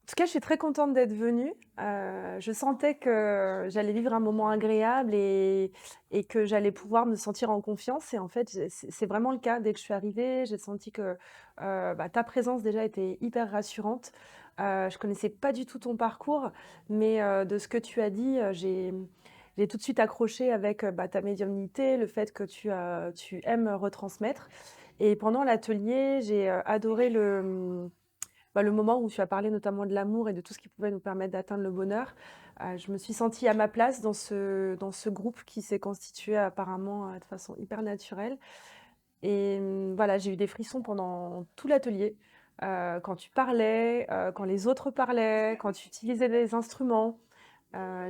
En tout cas, je suis très contente d'être venue. Je sentais que j'allais vivre un moment agréable et que j'allais pouvoir me sentir en confiance et en fait, c'est vraiment le cas. Dès que je suis arrivée, j'ai senti que, ta présence déjà était hyper rassurante. Je connaissais pas du tout ton parcours, mais de ce que tu as dit, j'ai tout de suite accroché avec, ta médiumnité, le fait que tu aimes retransmettre et pendant l'atelier, j'ai, adoré le moment où tu as parlé notamment de l'amour et de tout ce qui pouvait nous permettre d'atteindre le bonheur, je me suis sentie à ma place dans ce groupe qui s'est constitué apparemment, de façon hyper naturelle et voilà, j'ai eu des frissons pendant tout l'atelier, quand tu parlais, quand les autres parlaient, quand tu utilisais des instruments.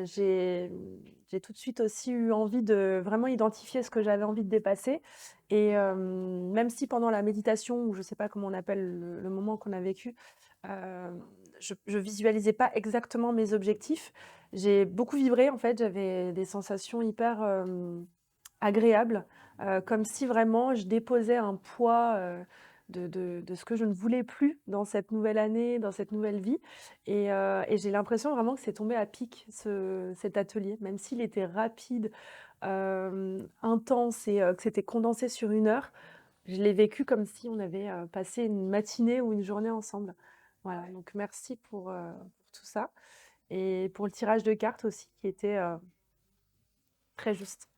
J'ai tout de suite aussi eu envie de vraiment identifier ce que j'avais envie de dépasser et même si pendant la méditation ou je ne sais pas comment on appelle le moment qu'on a vécu, je visualisais pas exactement mes objectifs. J'ai beaucoup vibré en fait, j'avais des sensations hyper, agréables, comme si vraiment je déposais un poids, de ce que je ne voulais plus dans cette nouvelle année, dans cette nouvelle vie et j'ai l'impression vraiment que c'est tombé à pic cet atelier. Même s'il était rapide, intense et que c'était condensé sur 1 heure, je l'ai vécu comme si on avait, passé une matinée ou une journée ensemble. Voilà, donc merci pour tout ça et pour le tirage de cartes aussi qui était, très juste.